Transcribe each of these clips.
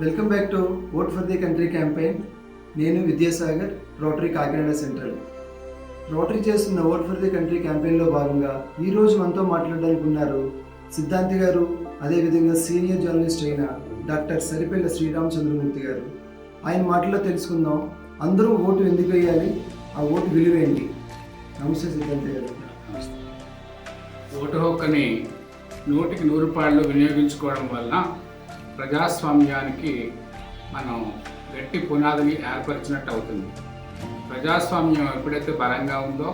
Welcome back to vote for the country campaign. నేను Vidyasagar, rotary Kakinada central. Rotary చేస్తున్న vote for the country క్యాంపెయిన్లో భాగంగా ఈరోజు మనతో మాట్లాడడానికి ఉన్నారు సిద్ధాంతి గారు, అదేవిధంగా సీనియర్ జర్నలిస్ట్ అయిన డాక్టర్ సరిపెల్ల శ్రీరామచంద్రమూర్తి గారు. ఆయన మాటల్లో తెలుసుకుందాం, అందరూ ఓటు ఎందుకు వేయాలి, ఆ ఓటు విలువ ఏంటి. నమస్తే సిద్ధాంతి గారు. ఓటు హక్కుని 100కి 100 వినియోగించుకోవడం వలన ప్రజాస్వామ్యానికి మనం గట్టి పునాదిని ఏర్పరిచినట్టు అవుతుంది. ప్రజాస్వామ్యం ఎప్పుడైతే బలంగా ఉందో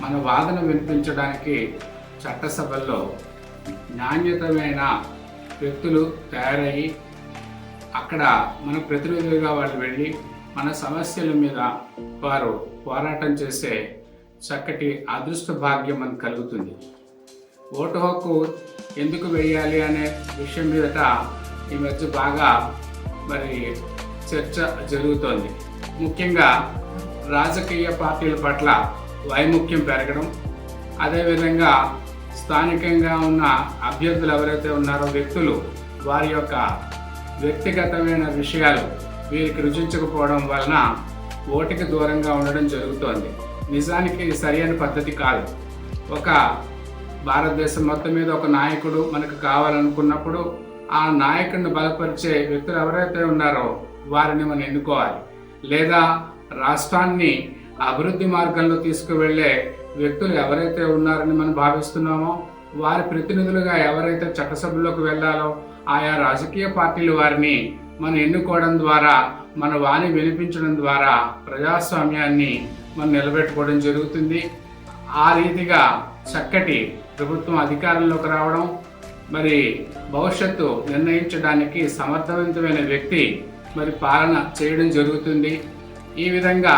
మన వాదన వినిపించడానికి చట్టసభల్లో నాణ్యతమైన వ్యక్తులు తయారయ్యి అక్కడ మన ప్రతినిధులుగా వాళ్ళు వెళ్ళి మన సమస్యల మీద వారు పోరాటం చేసే చక్కటి అదృష్ట భాగ్యం మనకు కలుగుతుంది. ఓటు హక్కు ఎందుకు వేయాలి అనే విషయం మీదట ఈ మధ్య బాగా చర్చ జరుగుతోంది. ముఖ్యంగా రాజకీయ పార్టీల పట్ల వైముఖ్యం పెరగడం, అదేవిధంగా స్థానికంగా ఉన్న అభ్యర్థులు ఎవరైతే ఉన్నారో వ్యక్తులు వారి యొక్క వ్యక్తిగతమైన విషయాలు వీరికి రుచించకపోవడం వలన ఓటుకి దూరంగా ఉండడం జరుగుతోంది. నిజానికి ఇది సరైన పద్ధతి కాదు. ఒక భారతదేశం మొత్తం మీద ఒక నాయకుడు మనకు కావాలనుకున్నప్పుడు ఆ నాయకుడిని బలపరిచే వ్యక్తులు ఎవరైతే ఉన్నారో వారిని మనం ఎన్నుకోవాలి. లేదా రాష్ట్రాన్ని అభివృద్ధి మార్గంలో తీసుకువెళ్ళే వ్యక్తులు ఎవరైతే ఉన్నారని మనం భావిస్తున్నామో వారి ప్రతినిధులుగా ఎవరైతే చట్టసభల్లోకి వెళ్ళాలో ఆయా రాజకీయ పార్టీలు వారిని మనం ఎన్నుకోవడం ద్వారా మన వాణి వినిపించడం ద్వారా ప్రజాస్వామ్యాన్ని మనం నిలబెట్టుకోవడం జరుగుతుంది. ఆ రీతిగా చక్కటి ప్రభుత్వం అధికారంలోకి రావడం, భవిష్యత్తు నిర్ణయించడానికి సమర్థవంతమైన వ్యక్తి పాలన చేయడం జరుగుతుంది. ఈ విధంగా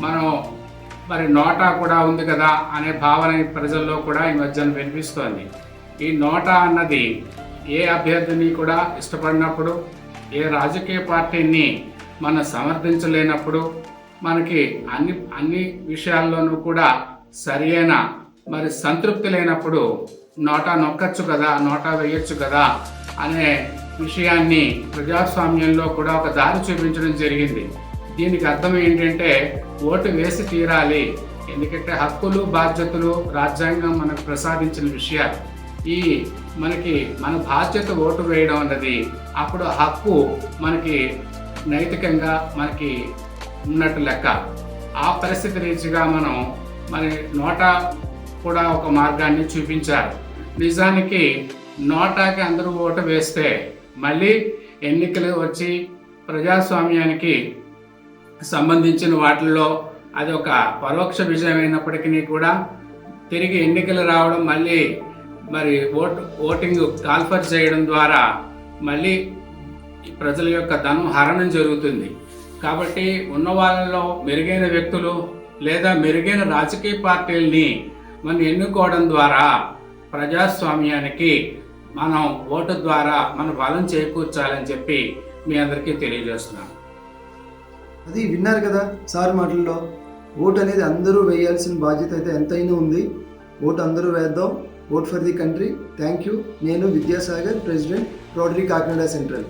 మనం నోటా కూడా ఉంది కదా అనే భావన ప్రజల్లో కూడా ఈ మధ్యన వినిపిస్తోంది. ఈ నోటా అన్నది ఏ అభ్యర్థిని కూడా ఇష్టపడినప్పుడు, ఏ రాజకీయ పార్టీని మనం సమర్థించలేనప్పుడు, మనకి అన్ని విషయాల్లోనూ కూడా సరియైన సంతృప్తి లేనప్పుడు నోటా నొక్కచ్చు కదా, నోటా వేయచ్చు కదా అనే విషయాన్ని ప్రజాస్వామ్యంలో కూడా ఒక దారి చూపించడం జరిగింది. దీనికి అర్థం ఏంటంటే ఓటు వేసి తీరాలి. ఎందుకంటే హక్కులు బాధ్యతలు రాజ్యాంగం మనకు ప్రసాదించిన విషయాలు. మన బాధ్యత ఓటు వేయడం అన్నది అప్పుడు హక్కు మనకి నైతికంగా మనకి ఉన్నట్టు లెక్క. ఆ పరిస్థితి రీతిగా మన నోటా కూడా ఒక మార్గాన్ని చూపించారు. నిజానికి నోటాకి అందరూ ఓటు వేస్తే మళ్ళీ ఎన్నికలు వచ్చి ప్రజాస్వామ్యానికి సంబంధించిన వాటిల్లో అది ఒక పరోక్ష విజయం అయినప్పటికీ కూడా తిరిగి ఎన్నికలు రావడం, మళ్ళీ ఓటింగ్ కాల్ఫర్ చేయడం ద్వారా మళ్ళీ ప్రజల యొక్క ధనం హరణం జరుగుతుంది. కాబట్టి ఉన్న వాళ్ళలో మెరుగైన వ్యక్తులు లేదా మెరుగైన రాజకీయ పార్టీలని మనం ఎన్నుకోవడం ద్వారా ప్రజాస్వామ్యానికి మనం ఓటు ద్వారా మన బలం చేకూర్చాలని చెప్పి మీ అందరికీ తెలియజేస్తున్నాను. అది విన్నారు కదా సార్ మాటల్లో. ఓటు అనేది అందరూ వేయాల్సిన బాధ్యత అయితే ఎంతైనా ఉంది. ఓటు అందరూ వేద్దాం. Vote for the country. Thank you. నేను Vidyasagar, president, rotary Kakinada central.